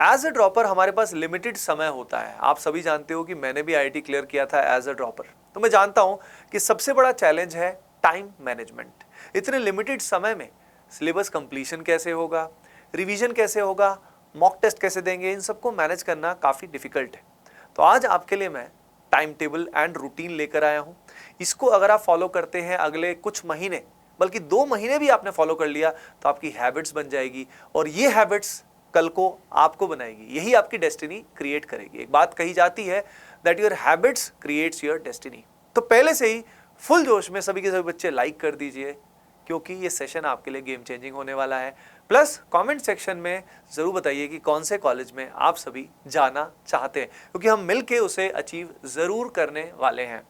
As a dropper हमारे पास limited समय होता है। आप सभी जानते हो कि मैंने भी आईआईटी क्लियर किया था एज अ ड्रॉपर, तो मैं जानता हूं कि सबसे बड़ा चैलेंज है टाइम मैनेजमेंट। इतने लिमिटेड समय में सिलेबस कंप्लीशन कैसे होगा, रिवीजन कैसे होगा, मॉक टेस्ट कैसे देंगे, इन सबको मैनेज करना काफ़ी डिफिकल्ट है। तो आज आपके लिए मैं टाइम टेबल एंड रूटीन लेकर आया हूं। इसको अगर आप फॉलो करते हैं अगले कुछ महीने, बल्कि 2 महीने भी आपने फॉलो कर लिया, तो आपकी हैबिट्स बन जाएगी और ये हैबिट्स कल को आपको बनाएगी, यही आपकी डेस्टिनी क्रिएट करेगी। एक बात कही जाती है that your habits creates your destiny. तो पहले से ही फुल जोश में सभी के सभी बच्चे लाइक कर दीजिए, क्योंकि ये सेशन आपके लिए गेम चेंजिंग होने वाला है। प्लस कमेंट सेक्शन में जरूर बताइए कि कौन से कॉलेज में आप सभी जाना चाहते हैं, क्योंकि हम मिलके उसे अचीव जरूर करने वाले हैं।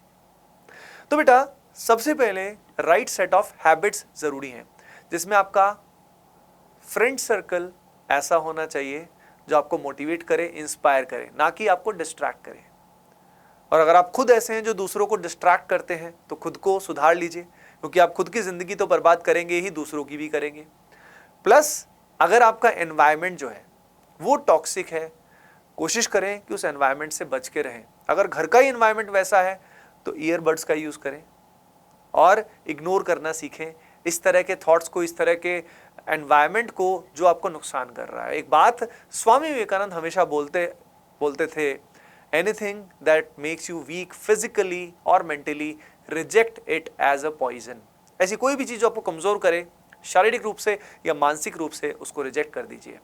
तो बेटा सबसे पहले राइट सेट ऑफ हैबिट्स जरूरी हैं, जिसमें आपका फ्रेंड सर्कल ऐसा होना चाहिए जो आपको मोटिवेट करे, इंस्पायर करे, ना कि आपको डिस्ट्रैक्ट करे। और अगर आप खुद ऐसे हैं जो दूसरों को डिस्ट्रैक्ट करते हैं, तो खुद को सुधार लीजिए, क्योंकि आप खुद की जिंदगी तो बर्बाद करेंगे ही, दूसरों की भी करेंगे। प्लस अगर आपका एनवायरनमेंट जो है वो टॉक्सिक है, कोशिश करें कि उस एनवायरनमेंट से बच के रहें। अगर घर का ही एनवायरनमेंट वैसा है तो ईयरबड्स का यूज करें और इग्नोर करना सीखें इस तरह के थॉट्स को, इस तरह के एनवायरनमेंट को जो आपको नुकसान कर रहा है। एक बात स्वामी विवेकानंद हमेशा बोलते थे, anything that makes you weak physically और mentally reject it as a poison. ऐसी कोई भी चीज जो आपको कमजोर करे शारीरिक रूप से या मानसिक रूप से, उसको रिजेक्ट कर दीजिए।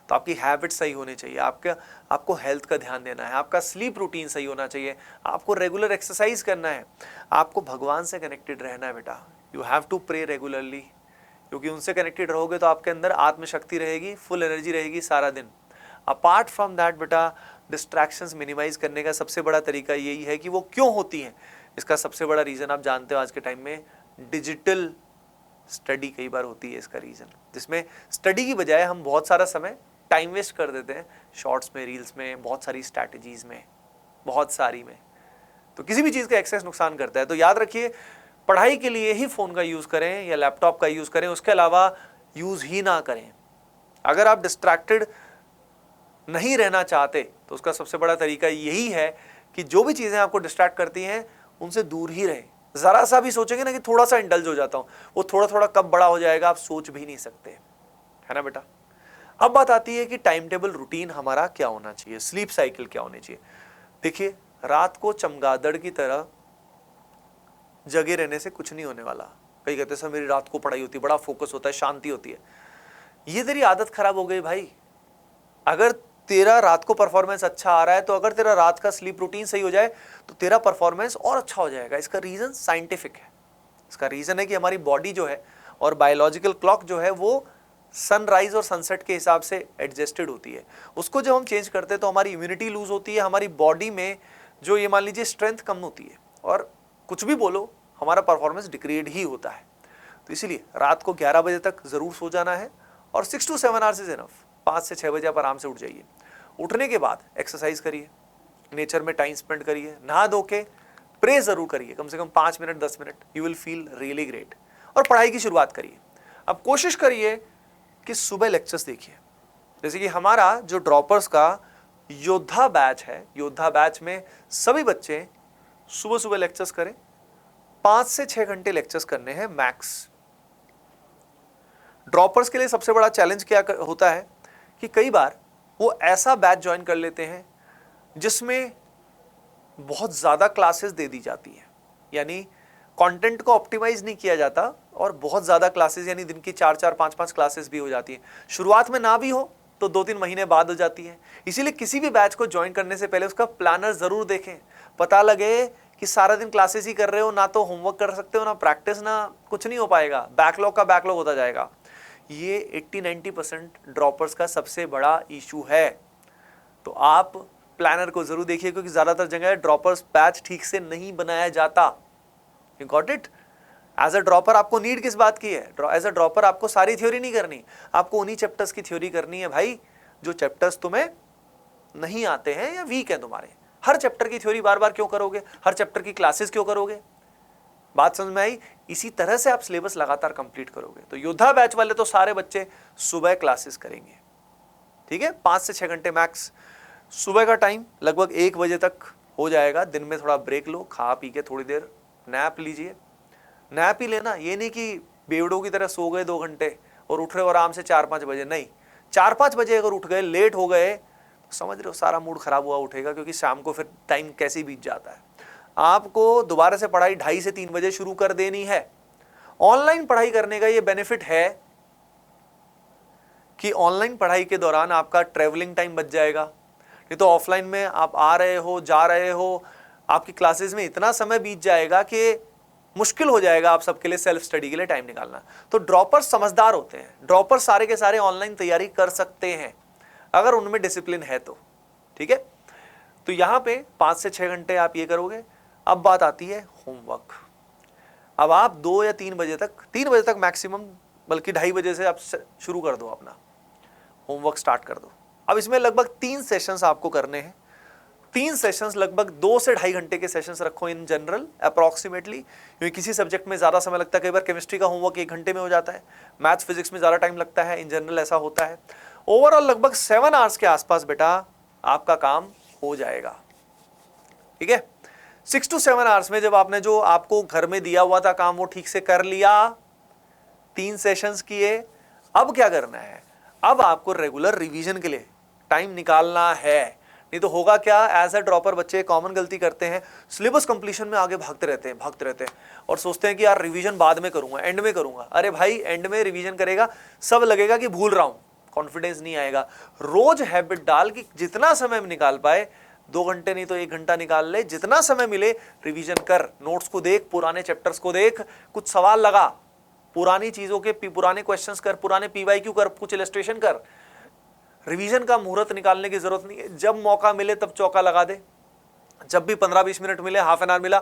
तो आपकी हैबिट सही होनी चाहिए, आपको हेल्थ का ध्यान देना है, आपका स्लीप रूटीन सही होना चाहिए, आपको रेगुलर एक्सरसाइज करना है, आपको भगवान से कनेक्टेड रहना है बेटा। You have to pray regularly, क्योंकि उनसे कनेक्टेड रहोगे तो आपके अंदर आत्मशक्ति रहेगी, फुल एनर्जी रहेगी सारा दिन। अपार्ट फ्रॉम दैट बेटा, डिस्ट्रैक्शंस मिनिमाइज करने का सबसे बड़ा तरीका यही है कि वो क्यों होती हैं। इसका सबसे बड़ा रीजन आप जानते हो, आज के टाइम में डिजिटल स्टडी कई बार होती है इसका रीजन, जिसमें स्टडी की बजाय हम बहुत सारा समय टाइम वेस्ट कर देते हैं शॉर्ट्स में, रील्स में, बहुत सारी स्ट्रैटेजीज में, बहुत सारी में। तो किसी भी चीज़ का एक्सेस नुकसान करता है। तो याद रखिए, पढ़ाई के लिए ही फ़ोन का यूज़ करें या लैपटॉप का यूज़ करें, उसके अलावा यूज़ ही ना करें। अगर आप डिस्ट्रैक्टेड नहीं रहना चाहते तो उसका सबसे बड़ा तरीका यही है कि जो भी चीज़ें आपको डिस्ट्रैक्ट करती हैं उनसे दूर ही रहें। ज़रा सा भी सोचेंगे ना कि थोड़ा सा इंडल्ज हो जाता हूँ, वो थोड़ा थोड़ा कब बड़ा हो जाएगा आप सोच भी नहीं सकते, है ना बेटा। अब बात आती है कि टाइम टेबल रूटीन हमारा क्या होना चाहिए, स्लीप साइकिल क्या होनी चाहिए। देखिए, रात को चमगादड़ की तरह जगे रहने से कुछ नहीं होने वाला। कई कहते हैं सर मेरी रात को पढ़ाई होती है, बड़ा फोकस होता है, शांति होती है। ये तेरी आदत खराब हो गई भाई। अगर तेरा रात को परफॉर्मेंस अच्छा आ रहा है, तो अगर तेरा रात का स्लीप रूटीन सही हो जाए तो तेरा परफॉर्मेंस और अच्छा हो जाएगा। इसका रीजन साइंटिफिक है। इसका रीजन है कि हमारी बॉडी जो है और बायोलॉजिकल क्लॉक जो है वो सनराइज और सनसेट के हिसाब से एडजस्टेड होती है। उसको जब हम चेंज करते हैं तो हमारी इम्यूनिटी लूज होती है, हमारी बॉडी में जो ये मान लीजिए स्ट्रेंथ कम होती है, और कुछ भी बोलो हमारा परफॉर्मेंस डिग्रेड ही होता है। तो इसीलिए रात को 11 बजे तक जरूर सो जाना है और 6 to 7 आवर्स इज इनफ। 5 से 6 बजे आप आराम से उठ जाइए। उठने के बाद एक्सरसाइज करिए, नेचर में टाइम स्पेंड करिए, नहा धो के प्रे जरूर करिए, कम से कम 5 minute 10 minute, you will feel really great. और पढ़ाई की शुरुआत करिए। अब कोशिश करिए कि सुबह लेक्चर्स देखिए। जैसे कि हमारा जो ड्रॉपर्स का योद्धा बैच है, योद्धा बैच में सभी बच्चे सुबह सुबह लेक्चर्स करें। 5 से 6 घंटे लेक्चर्स करने हैं मैक्स। ड्रॉपर्स के लिए सबसे बड़ा चैलेंज क्या होता है कि कई बार वो ऐसा बैच ज्वाइन कर लेते हैं जिसमें बहुत ज़्यादा क्लासेस दे दी जाती हैं, यानी कंटेंट को ऑप्टिमाइज नहीं किया जाता और बहुत ज़्यादा क्लासेस, यानी दिन की 4-4 5-5 क्लासेस भी हो जाती हैं। शुरुआत में ना भी हो तो 2-3 महीने बाद हो जाती है। इसीलिए किसी भी बैच को ज्वाइन करने से पहले उसका प्लानर ज़रूर देखें। पता लगे कि सारा दिन क्लासेस ही कर रहे हो, ना तो होमवर्क कर सकते हो, ना प्रैक्टिस, ना कुछ नहीं हो पाएगा, बैकलॉग का बैकलॉग होता जाएगा। ये 80-90% ड्रॉपर्स का सबसे बड़ा इशू है। तो आप प्लानर को जरूर देखिए, क्योंकि ज्यादातर जगह ड्रॉपर्स बैच ठीक से नहीं बनाया जाता। You got it. As a dropper आपको नीड किस बात की है? एज अ ड्रॉपर आपको सारी थ्योरी नहीं करनी, आपको उन्हीं चैप्टर्स की थ्योरी करनी है भाई, जो चैप्टर्स तुम्हें नहीं आते हैं या वीक है तुम्हारे। हर चैप्टर की थ्योरी बार बार क्यों करोगे? हर चैप्टर की क्लासेस क्यों करोगे? बात समझ में आई? इसी तरह से आप सिलेबस लगातार कंप्लीट करोगे। तो योद्धा बैच वाले तो सारे बच्चे सुबह क्लासेस करेंगे। ठीक है, 5 से 6 घंटे मैक्स। सुबह का टाइम लगभग 1 बजे तक हो जाएगा। दिन में थोड़ा ब्रेक लो, खा पी के थोड़ी देर नैप लीजिए। नैप ही लेना, ये नहीं कि बेवड़ों की तरह सो गए 2 घंटे और उठ रहे हो आराम से 4-5 बजे, नहीं। 4-5 बजे अगर उठ गए, लेट हो गए, तो समझ रहे हो सारा मूड खराब हुआ उठेगा, क्योंकि शाम को फिर टाइम कैसे बीत जाता है। आपको दोबारा से पढ़ाई 2:30 से 3 बजे शुरू कर देनी है। ऑनलाइन पढ़ाई करने का ये बेनिफिट है कि ऑनलाइन पढ़ाई के दौरान आपका ट्रेवलिंग टाइम बच जाएगा। नहीं तो ऑफलाइन में आप आ रहे हो, जा रहे हो, आपकी क्लासेस में इतना समय बीत जाएगा कि मुश्किल हो जाएगा आप सबके लिए सेल्फ स्टडी के लिए टाइम निकालना। तो ड्रॉपर्स समझदार होते हैं, ड्रॉपर्स सारे के सारे ऑनलाइन तैयारी कर सकते हैं अगर उनमें डिसिप्लिन है तो, ठीक है। तो यहाँ पे 5 से 6 घंटे आप ये करोगे। अब बात आती है होमवर्क। अब आप 2 या 3 बजे तक, 3 बजे तक मैक्सिमम, बल्कि 2:30 बजे से आप शुरू कर दो, अपना होमवर्क स्टार्ट कर दो। अब इसमें लगभग 3 सेशंस आपको करने हैं। 3 सेशंस लगभग 2 से 2.5 घंटे के सेशंस रखो इन जनरल अप्रॉक्सीमेटली, क्योंकि किसी सब्जेक्ट में ज़्यादा समय लगता है। कई बार केमिस्ट्री का होमवर्क 1 घंटे में हो जाता है, मैथ्स फिजिक्स में ज़्यादा टाइम लगता है, इन जनरल ऐसा होता है। ओवरऑल लगभग 7 आवर्स के आसपास बेटा आपका काम हो जाएगा, ठीक है। 6 to 7 आवर्स में जब आपने जो आपको घर में दिया हुआ था काम वो ठीक से कर लिया, 3 सेशंस किए, अब क्या करना है? अब आपको रेगुलर रिवीजन के लिए टाइम निकालना है। नहीं तो होगा क्या, एज अ ड्रॉपर बच्चे कॉमन गलती करते हैं, सिलेबस कंप्लीशन में आगे भागते रहते हैं और सोचते हैं कि यार रिवीजन बाद में करूंगा, एंड में करूंगा। अरे भाई, एंड में रिवीजन करेगा सब लगेगा कि भूल रहा हूं, कॉन्फिडेंस नहीं आएगा। रोज हैबिट डाल कि जितना समय में निकाल पाए, 2 घंटे नहीं तो 1 घंटा निकाल ले, जितना समय मिले रिवीजन कर, नोट्स को देख, पुराने चैप्टर्स को देख, कुछ सवाल लगा, पुरानी चीजों के पुराने क्वेश्चंस कर, पुराने PYQ कर, कुछ इलस्ट्रेशन कर। रिवीजन का मुहूर्त निकालने की जरूरत नहीं है, जब मौका मिले तब चौका लगा दे। जब भी 15-20 मिनट मिले, हाफ एन आवर मिला,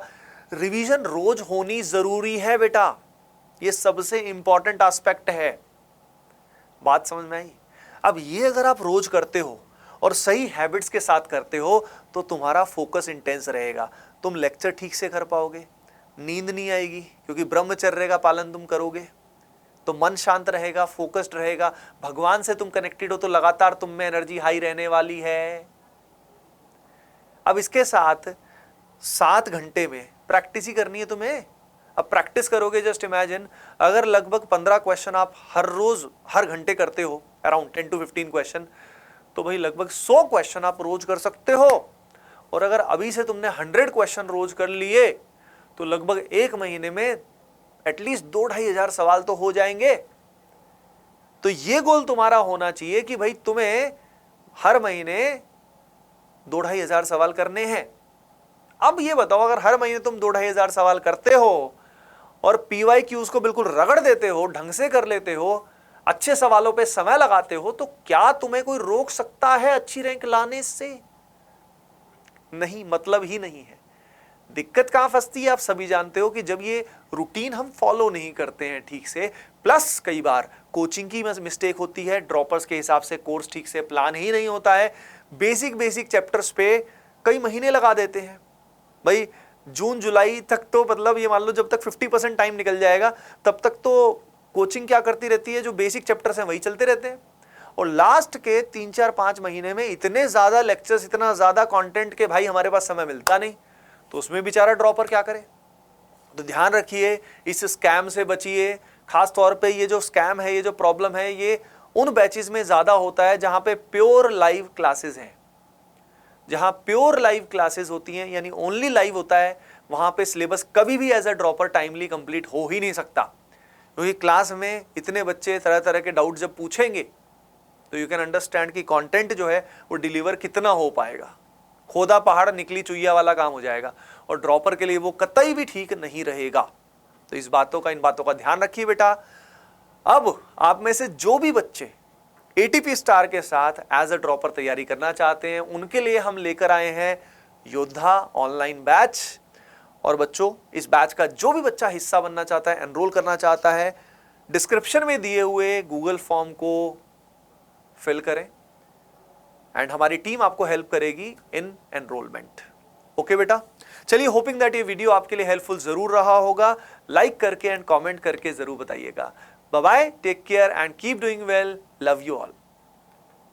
रिवीजन रोज होनी जरूरी है बेटा। ये सबसे इंपॉर्टेंट एस्पेक्ट है। बात समझ में आई? अब ये अगर आप रोज करते हो और सही हैबिट्स के साथ करते हो तो तुम्हारा फोकस इंटेंस रहेगा, तुम लेक्चर ठीक से कर पाओगे, नींद नहीं आएगी क्योंकि ब्रह्मचर्य का पालन तुम करोगे, तो मन शांत रहेगा, फोकस्ड रहेगा। भगवान से तुम कनेक्टेड हो तो लगातार तुम में एनर्जी हाई रहने वाली है। अब इसके साथ 7 घंटे में प्रैक्टिस ही करनी है तुम्हें। अब प्रैक्टिस करोगे, जस्ट इमेजिन अगर लगभग 15 क्वेश्चन आप हर रोज हर घंटे करते हो, अराउंड 10 to 15 क्वेश्चन, तो भाई लगभग 100 क्वेश्चन आप रोज कर सकते हो। और अगर अभी से तुमने 100 क्वेश्चन रोज कर लिए तो लगभग 1 महीने में एटलीस्ट 2-2.5 हजार सवाल तो हो जाएंगे। तो ये गोल तुम्हारा होना चाहिए कि भाई तुम्हें हर महीने 2-2.5 हजार सवाल करने हैं। अब ये बताओ, अगर हर महीने तुम 2-2.5 हजार सवाल करते हो और PYQs को बिल्कुल रगड़ देते हो, ढंग से कर लेते हो, अच्छे सवालों पे समय लगाते हो, तो क्या तुम्हें कोई रोक सकता है अच्छी रैंक लाने से? नहीं, मतलब ही नहीं है। दिक्कत कहां फंसती है आप सभी जानते हो कि जब ये रूटीन हम फॉलो नहीं करते हैं ठीक से, प्लस कई बार कोचिंग की मिस्टेक होती है, ड्रॉपर्स के हिसाब से कोर्स ठीक से प्लान ही नहीं होता है, बेसिक चैप्टर्स पे कई महीने लगा देते हैं। भाई जून जुलाई तक तो मतलब ये मान लो जब तक 50% टाइम निकल जाएगा तब तक तो कोचिंग क्या करती रहती है, जो बेसिक चैप्टर्स हैं वही चलते रहते हैं। और लास्ट के 3-4-5 महीने में इतने ज्यादा लेक्चर्स, इतना ज्यादा कंटेंट के भाई हमारे पास समय मिलता नहीं, तो उसमें बेचारा ड्रॉपर क्या करे। तो ध्यान रखिए, इस स्कैम से बचिए। खास तौर पे ये जो स्कैम है, ये जो प्रॉब्लम है, ये उन बैचेस में ज्यादा होता है जहां पे प्योर लाइव क्लासेस हैं। जहां प्योर लाइव क्लासेस होती हैं, यानी ओनली लाइव होता है, वहां पे सिलेबस कभी भी as a dropper timely complete हो ही नहीं सकता, क्योंकि क्लास में इतने बच्चे तरह तरह के डाउट जब पूछेंगे तो यू कैन अंडरस्टैंड कि कंटेंट जो है वो डिलीवर कितना हो पाएगा। खोदा पहाड़ निकली चुईया वाला काम हो जाएगा, और ड्रॉपर के लिए वो कतई भी ठीक नहीं रहेगा। तो इन बातों का ध्यान रखिए बेटा। अब आप में से जो भी बच्चे ATP स्टार के साथ एज अ ड्रॉपर तैयारी करना चाहते हैं, उनके लिए हम लेकर आए हैं योद्धा ऑनलाइन बैच। और बच्चों, इस बैच का जो भी बच्चा हिस्सा बनना चाहता है, एनरोल करना चाहता है, डिस्क्रिप्शन में दिए हुए गूगल फॉर्म को फिल करें एंड हमारी टीम आपको हेल्प करेगी इन एनरोलमेंट। ओके बेटा, चलिए, होपिंग दैट ये वीडियो आपके लिए हेल्पफुल जरूर रहा होगा। लाइक करके एंड कमेंट करके जरूर बताइएगा। Bye bye, take care and keep doing well, love you all.